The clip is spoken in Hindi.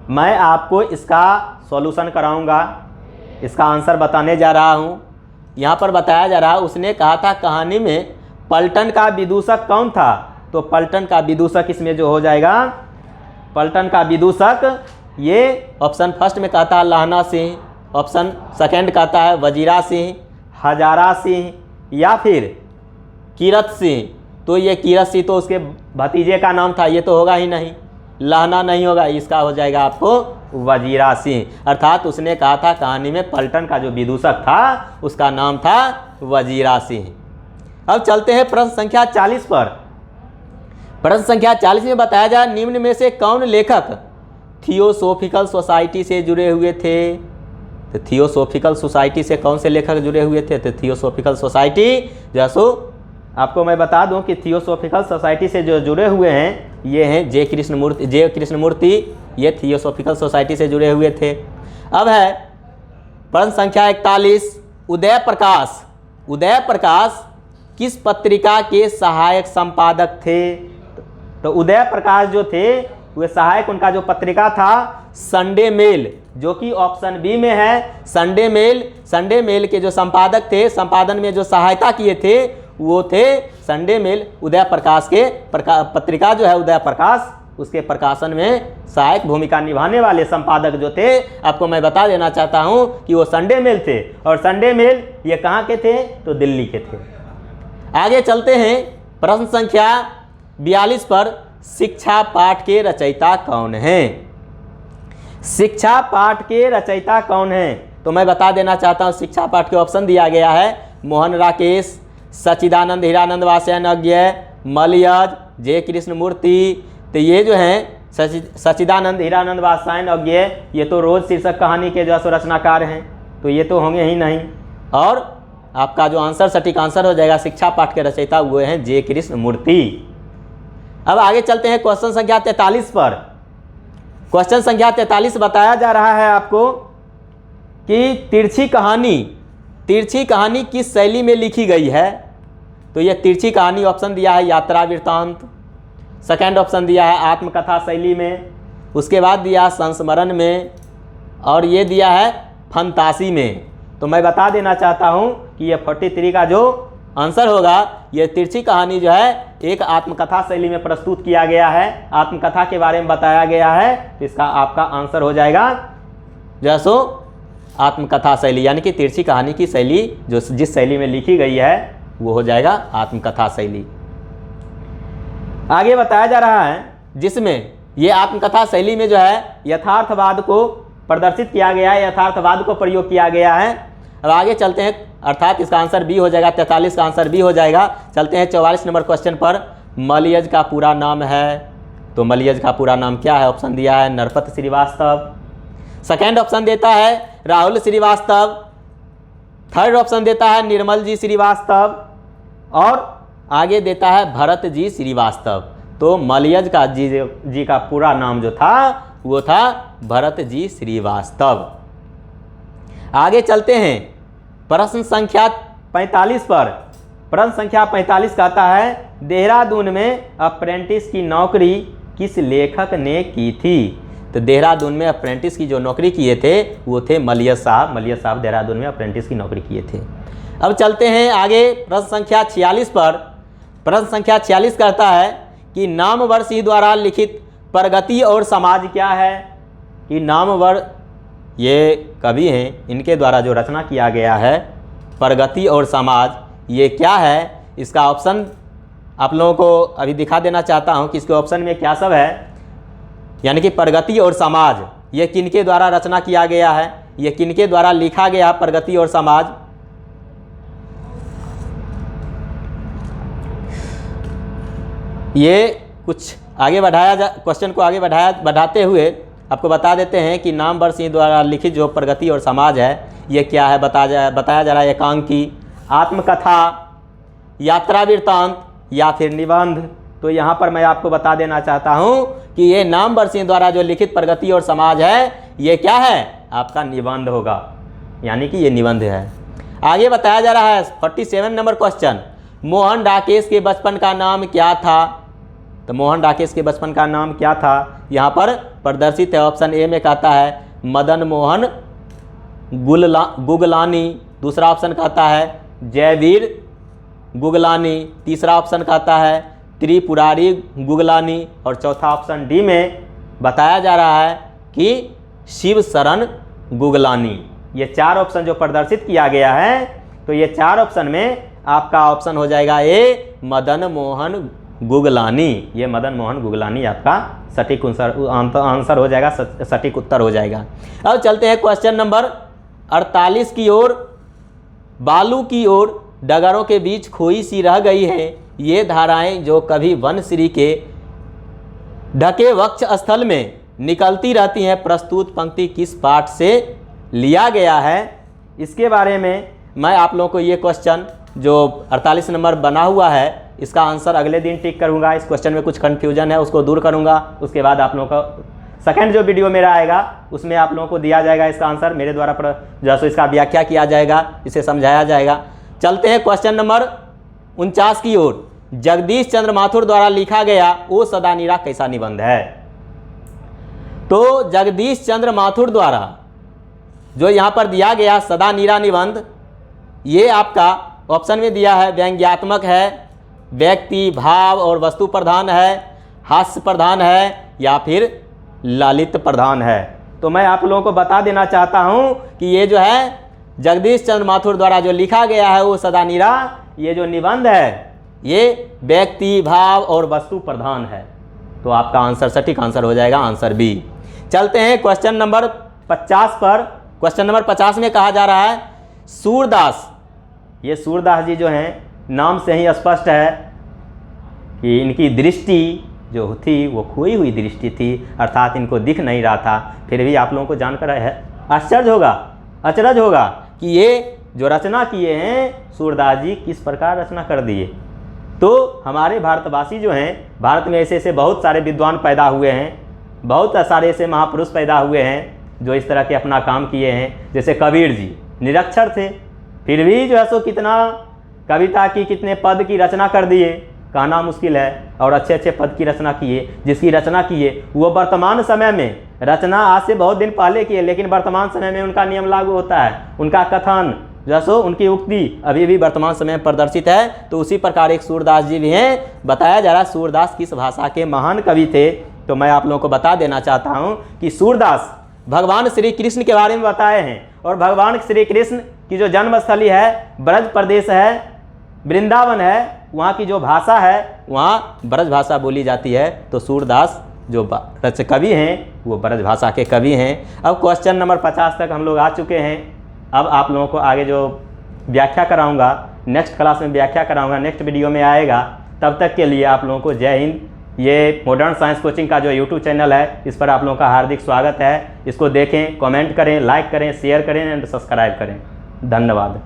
मैं आपको इसका सॉल्यूशन कराऊंगा, इसका आंसर बताने जा रहा हूं। यहाँ पर बताया जा रहा है, उसने कहा था कहानी में पलटन का विदूषक कौन था, तो पलटन का विदूषक इसमें जो हो जाएगा, पलटन का विदूषक ये ऑप्शन फर्स्ट में कहता है लहना सिंह, ऑप्शन सेकंड कहता है वजीरा सिंह, हजारा सिंह या फिर कीरत सिंह। तो ये कीरत सिंह तो उसके भतीजे का नाम था, ये तो होगा ही नहीं, लहना नहीं होगा, इसका हो जाएगा आपको वजीरा सिंह। अर्थात उसने कहा था कहानी में पलटन का जो विदूषक था उसका नाम था वजीरा सिंह। अब चलते हैं प्रश्न संख्या 40 पर। प्रश्न संख्या 40 में बताया जाए निम्न में से कौन लेखक थियोसोफिकल सोसाइटी से जुड़े हुए थे। तो थियोसोफिकल सोसाइटी से कौन से लेखक जुड़े हुए थे, तो थियोसोफिकल सोसाइटी जैसो आपको मैं बता दूं कि थियोसोफिकल सोसाइटी से जो जुड़े हुए हैं ये हैं जे कृष्णमूर्ति, ये थियोसोफिकल सोसाइटी से जुड़े हुए थे। अब है प्रश्न संख्या 41, उदय प्रकाश। उदय प्रकाश किस पत्रिका के सहायक संपादक थे। तो उदय प्रकाश जो थे वे सहायक, उनका जो पत्रिका था संडे मेल, जो कि ऑप्शन बी में है संडे मेल। संडे मेल के जो संपादक थे, संपादन में जो सहायता किए थे वो थे संडे मेल। उदय प्रकाश के पत्रिका जो है उदय प्रकाश, उसके प्रकाशन में सहायक भूमिका निभाने वाले संपादक जो थे, आपको मैं बता देना चाहता हूं कि वो संडे मेल थे। और संडे मेल ये कहाँ के थे, तो दिल्ली के थे। आगे चलते हैं प्रश्न संख्या 42 पर, शिक्षा पाठ के रचयिता कौन हैं। शिक्षा पाठ के रचयिता कौन हैं, तो मैं बता देना चाहता हूं शिक्षा पाठ के ऑप्शन दिया गया है मोहन राकेश, सच्चिदानंद हीरानंद वात्स्यायन, मलयज, जे कृष्णमूर्ति। तो ये जो हैं सच्चिदानंद हीरानंद वात्स्यायन ये तो रोज शीर्षक कहानी के जो रचनाकार हैं, तो ये तो होंगे ही नहीं। और आपका जो आंसर सटीक आंसर हो जाएगा शिक्षा पाठ के रचयिता वो हैं जे कृष्णमूर्ति। अब आगे चलते हैं क्वेश्चन संख्या 43 पर। क्वेश्चन संख्या 43 बताया जा रहा है आपको कि तिरछी कहानी किस शैली में लिखी गई है। तो ये तिरछी कहानी ऑप्शन दिया है यात्रा वृत्तांत, सेकंड ऑप्शन दिया है आत्मकथा शैली में, उसके बाद दिया संस्मरण में, और ये दिया है फंतासी में। तो मैं बता देना चाहता हूँ कि ये 43 का जो आंसर होगा, ये तिरछी कहानी जो है एक आत्मकथा शैली में प्रस्तुत किया गया है, आत्मकथा के बारे में बताया गया है। तो इसका आपका आंसर हो जाएगा जैसो आत्मकथा शैली, यानी कि तिरछी कहानी की शैली जो जिस शैली में लिखी गई है वो हो जाएगा आत्मकथा शैली। आगे बताया जा रहा है जिसमें ये आत्मकथा शैली में जो है यथार्थवाद को प्रदर्शित किया गया है, यथार्थवाद को प्रयोग किया गया है। अब आगे चलते हैं, अर्थात इसका आंसर बी हो जाएगा, 43 का आंसर बी हो जाएगा। चलते हैं 44 नंबर क्वेश्चन पर। मलयज का पूरा नाम है, तो मलयज का पूरा नाम क्या है, ऑप्शन दिया है नरपत श्रीवास्तव, सेकेंड ऑप्शन देता है राहुल श्रीवास्तव, थर्ड ऑप्शन देता है निर्मल जी श्रीवास्तव, और आगे देता है भरत जी श्रीवास्तव। तो मलयज का जी का पूरा नाम जो था वो था भरत जी श्रीवास्तव। आगे चलते हैं प्रश्न संख्या 45 पर। प्रश्न संख्या 45 कहता है देहरादून में अप्रेंटिस की नौकरी किस लेखक ने की थी। तो देहरादून में अप्रेंटिस की जो नौकरी किए थे वो थे मलयज साहब देहरादून में अप्रेंटिस की नौकरी किए थे। अब चलते हैं आगे प्रश्न संख्या 46 पर। प्रश्न संख्या 46 कहता है कि नामवर सिंह द्वारा लिखित प्रगति और समाज क्या है। कि नामवर ये कवि हैं, इनके द्वारा जो रचना किया गया है प्रगति और समाज, ये क्या है। इसका ऑप्शन आप लोगों को अभी दिखा देना चाहता हूँ कि इसके ऑप्शन में क्या सब है। यानी कि प्रगति और समाज ये किनके द्वारा रचना किया गया है, ये किनके द्वारा लिखा गया प्रगति और समाज। ये कुछ आगे क्वेश्चन को आगे बढ़ाते हुए आपको बता देते हैं कि नामवर सिंह द्वारा लिखित जो प्रगति और समाज है ये क्या है। बताया जा रहा है एकांकी, आत्मकथा, यात्रा वृत्तांत या फिर निबंध। तो यहाँ पर मैं आपको बता देना चाहता हूँ कि ये नामवर सिंह द्वारा जो लिखित प्रगति और समाज है ये क्या है, आपका निबंध होगा, यानी कि ये निबंध है। आगे बताया जा रहा है 47 नंबर क्वेश्चन, मोहन राकेश के बचपन का नाम क्या था। तो मोहन राकेश के बचपन का नाम क्या था। यहाँ पर प्रदर्शित है? ऑप्शन ए में कहता है मदन मोहन गुगलानी, दूसरा ऑप्शन कहता है जयवीर गुगलानी, तीसरा ऑप्शन कहता है त्रिपुरारी गुगलानी, और चौथा ऑप्शन डी में बताया जा रहा है कि शिव शरण गुगलानी। ये 4 ऑप्शन जो प्रदर्शित किया गया है, तो ये 4 ऑप्शन में आपका ऑप्शन हो जाएगा ए मदन मोहन गुगलानी। ये मदन मोहन गुगलानी आपका सटीक आंसर हो जाएगा, सटीक उत्तर हो जाएगा। अब चलते हैं क्वेश्चन नंबर 48 की ओर। बालू की ओर डगरों के बीच खोई सी रह गई है, ये धाराएं जो कभी वनश्री के ढके वक्ष स्थल में निकलती रहती हैं, प्रस्तुत पंक्ति किस पाठ से लिया गया है? इसके बारे में मैं आप लोगों को ये क्वेश्चन जो 48 नंबर बना हुआ है, इसका आंसर अगले दिन टिक करूंगा। इस क्वेश्चन में कुछ कन्फ्यूजन है, उसको दूर करूंगा। उसके बाद आप लोगों का सेकंड जो वीडियो मेरा आएगा उसमें आप लोगों को दिया जाएगा इसका आंसर, मेरे द्वारा जैसे इसका व्याख्या किया जाएगा, इसे समझाया जाएगा। चलते हैं क्वेश्चन नंबर 49 की ओर। जगदीश चंद्र माथुर द्वारा लिखा गया ओ सदानीरा कैसा निबंध है? तो जगदीश चंद्र माथुर द्वारा जो यहाँ पर दिया गया सदानीरा निबंध, ये आपका ऑप्शन में दिया है व्यंग्यात्मक है, व्यक्ति भाव और वस्तु प्रधान है, हास्य प्रधान है, या फिर ललित प्रधान है। तो मैं आप लोगों को बता देना चाहता हूँ कि ये जो है जगदीश चंद्र माथुर द्वारा जो लिखा गया है वो सदानीरा, ये जो निबंध है ये व्यक्ति भाव और वस्तु प्रधान है। तो आपका आंसर सटीक आंसर हो जाएगा आंसर बी। चलते हैं क्वेश्चन नंबर 50 पर। क्वेश्चन नंबर 50 में कहा जा रहा है सूरदास, ये सूरदास जी जो हैं नाम से ही स्पष्ट है कि इनकी दृष्टि जो थी वो खोई हुई दृष्टि थी, अर्थात इनको दिख नहीं रहा था। फिर भी आप लोगों को जानकर अचरज होगा कि ये जो रचना किए हैं सूरदास जी किस प्रकार रचना कर दिए। तो हमारे भारतवासी जो हैं, भारत में ऐसे ऐसे बहुत सारे विद्वान पैदा हुए हैं, बहुत सारे ऐसे महापुरुष पैदा हुए हैं जो इस तरह के अपना काम किए हैं। जैसे कबीर जी निरक्षर थे, फिर भी जो है सो कितना कविता की कितने पद की रचना कर दिए, कहना मुश्किल है, और अच्छे अच्छे पद की रचना किए। जिसकी रचना किए वो वर्तमान समय में, रचना आज से बहुत दिन पहले किए, लेकिन वर्तमान समय में उनका नियम लागू होता है, उनका कथन जैसो उनकी उक्ति अभी भी वर्तमान समय में प्रदर्शित है। तो उसी प्रकार एक सूरदास जी भी हैं। बताया जा रहा है सूरदास किस भाषा के महान कवि थे। तो मैं आप लोगों को बता देना चाहता हूँ कि सूरदास भगवान श्री कृष्ण के बारे में बताए हैं, और भगवान श्री कृष्ण की जो जन्मस्थली है ब्रज प्रदेश है, वृंदावन है, वहाँ की जो भाषा है वहाँ ब्रज भाषा बोली जाती है। तो सूरदास जो कवि हैं वो ब्रज भाषा के कवि हैं। अब क्वेश्चन नंबर 50 तक हम लोग आ चुके हैं। अब आप लोगों को आगे जो व्याख्या कराऊंगा, नेक्स्ट क्लास में व्याख्या कराऊंगा, नेक्स्ट वीडियो में आएगा। तब तक के लिए आप लोगों को जय हिंद। ये मॉडर्न साइंस कोचिंग का जो यूट्यूब चैनल है, इस पर आप लोगों का हार्दिक स्वागत है। इसको देखें, कमेंट करें, लाइक करें, शेयर करें एंड सब्सक्राइब करें। धन्यवाद।